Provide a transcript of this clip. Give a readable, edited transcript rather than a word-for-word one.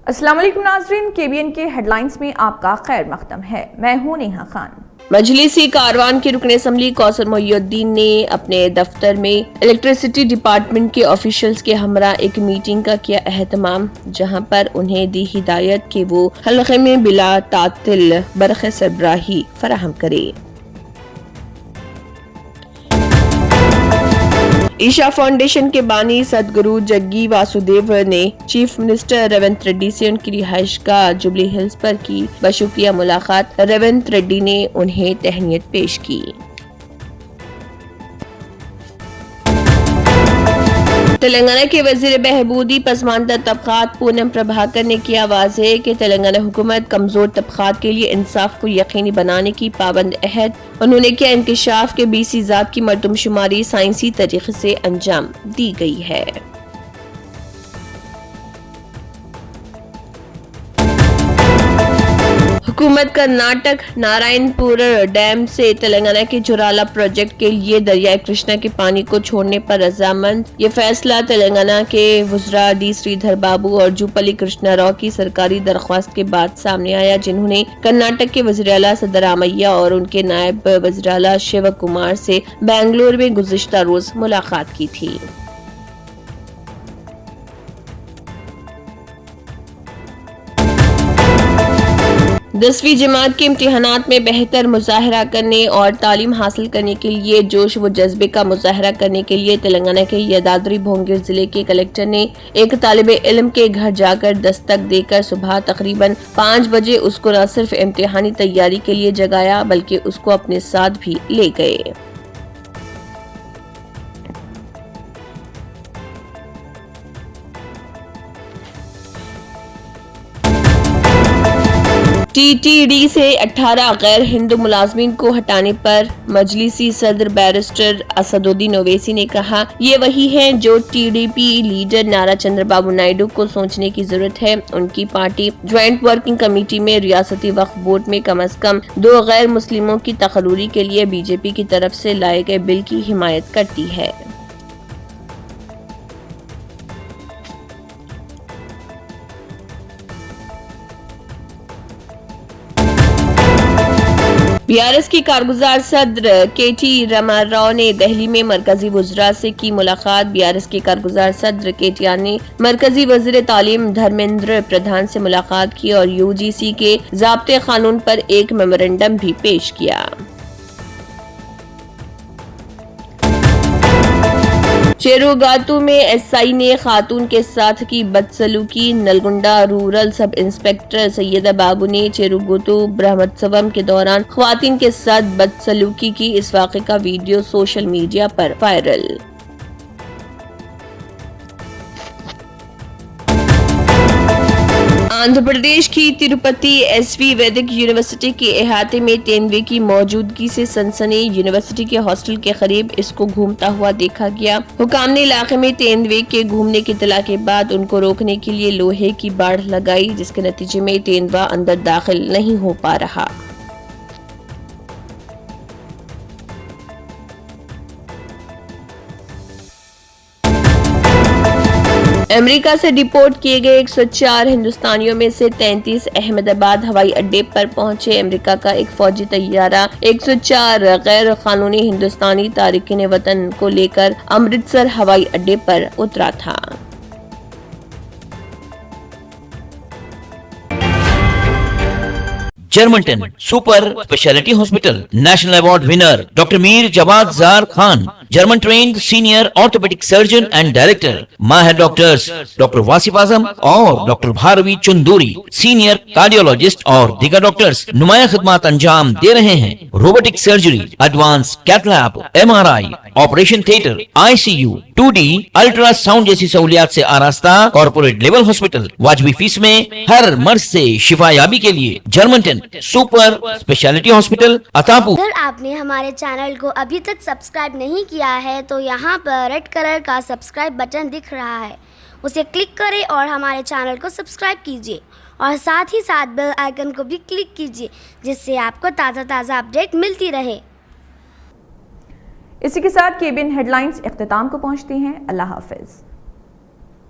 अस्सलाम वालेकुम नाज़रीन, KBN के हेडलाइंस में आपका खैर मकदम है। मैं हूं नेहा खान। मजलिसी कारवान के रुकन असम्बली कौसर मोहिउद्दीन ने अपने दफ्तर में इलेक्ट्रिसिटी डिपार्टमेंट के ऑफिशियल्स के हमरा एक मीटिंग का किया एहतमाम, जहां पर उन्हें दी हिदायत कि वो हल्के में बिला तातिल बरक़े सरबराही फराहम करे। ईशा फाउंडेशन के बानी सदगुरु जग्गी वासुदेव ने चीफ मिनिस्टर रेवंत रेड्डी से उनकी रिहाइश गाह जुबली हिल्स पर की बशुक्रिया मुलाकात। रेवंत रेड्डी ने उन्हें तहनीत पेश की। तेलंगाना के वजीर बहबूदी पसमानदा तबकात पूनम प्रभाकर ने किया वाज़ेह कि तेलंगाना हुकूमत कमजोर तबकात के लिए इंसाफ को यकीनी बनाने की पाबंद अहद। उन्होंने किया इंकशाफ के BC ज़ात की मरदमशुमारी साइंसी तरीके से अंजाम दी गई है। हुकूमत कर्नाटक नारायणपुर डैम से तेलंगाना के जुराला प्रोजेक्ट के लिए दरियाई कृष्णा के पानी को छोड़ने पर रजामंद। ये फैसला तेलंगाना के वज़रा D श्रीधर बाबू और जूपल्ली कृष्णा राव की सरकारी दरख्वास्त के बाद सामने आया, जिन्होंने कर्नाटक के वज़ीर-ए-आला सिद्धरामैया और उनके नायब वज़ीर-ए-आला शिव कुमार से बेंगलुरु में गुज़िश्ता रोज मुलाकात की थी। दसवीं जमात के इम्तिहानात में बेहतर मुजाहरा करने और तालीम हासिल करने के लिए जोश व जज्बे का मुजाहरा करने के लिए तेलंगाना के यादाद्री भोंगिर जिले के कलेक्टर ने एक तालिबे इल्म के घर जाकर दस्तक देकर सुबह तकरीबन 5 बजे उसको न सिर्फ इम्तिहानी तैयारी के लिए जगाया बल्कि उसको अपने साथ भी ले गए। TTD से 18 गैर हिंदू मुलाजमीन को हटाने पर मजलिसी सदर बैरिस्टर असदुद्दीन ओवैसी ने कहा, ये वही हैं जो TDP लीडर नारा चंद्रबाबू नायडू को सोचने की जरूरत है। उनकी पार्टी ज्वाइंट वर्किंग कमेटी में रियासती वक्फ बोर्ड में कम से कम 2 गैर मुस्लिमों की तकर्रूरी के लिए BJP की तरफ से लाए गए बिल की हिमायत करती है। BRS की कारगुजार सदर KT रामाराव ने दिल्ली में मरकजी वज़रा से की मुलाकात। BRS के कारगुजार सदर KTR ने मरकजी वज़ीर तालीम धर्मेंद्र प्रधान से मुलाकात की और UGC के ज़ाब्ते कानून पर एक मेमोरेंडम भी पेश किया। चेरुगातू में SI ने खातून के साथ की बदसलूकी। Nalgonda rural sub inspector Syeda Babu ने चेरुगातू ब्रह्मोत्सवम के दौरान ख्वातीन के साथ बदसलूकी की। इस वाक़े का वीडियो सोशल मीडिया पर वायरल। आंध्र प्रदेश की तिरुपति SV वैदिक यूनिवर्सिटी के अहाते में तेंदुए की मौजूदगी से सनसनी। यूनिवर्सिटी के हॉस्टल के करीब इसको घूमता हुआ देखा गया। हुकाम ने इलाके में तेंदुए के घूमने की इत्तला के बाद उनको रोकने के लिए लोहे की बाड़ लगाई, जिसके नतीजे में तेंदुआ अंदर दाखिल नहीं हो पा रहा। अमेरिका से डिपोर्ट किए गए 104 हिंदुस्तानियों में से 33 अहमदाबाद हवाई अड्डे पर पहुंचे। अमेरिका का एक फौजी तैयारा 104 गैर कानूनी हिंदुस्तानी तारिकीन वतन को लेकर अमृतसर हवाई अड्डे पर उतरा था। Germanten super speciality hospital national award winner doctor Mir Jawad Jar Khan, German trained senior orthopedic surgeon and director, माहिर डॉक्टर्स डॉक्टर वासिफ आजम और doctor Bharvi Chanduri, senior cardiologist और दीगर डॉक्टर्स नुमाया खिदमत अंजाम दे रहे हैं। Robotic surgery, advance cath lab, MRI, operation theatre, ICU, 2D ultrasound जैसी सहूलियात से आरास्ता कॉर्पोरेट लेवल हॉस्पिटल। वाजबी फीस में हर मर्ज से शिफायाबी के लिए जर्मनटन सुपर स्पेशलिटी हॉस्पिटल अतापू। अगर आपने हमारे चैनल को अभी तक सब्सक्राइब नहीं किया है तो यहाँ पर रेड कलर का सब्सक्राइब बटन दिख रहा है, उसे क्लिक करें और हमारे चैनल को सब्सक्राइब कीजिए और साथ ही साथ बेल आइकन को भी क्लिक कीजिए, जिससे आपको ताज़ा अपडेट मिलती रहे। इसी के साथ KBN हेडलाइंस इख्तिताम को पहुंचती हैं। अल्लाह हाफिज।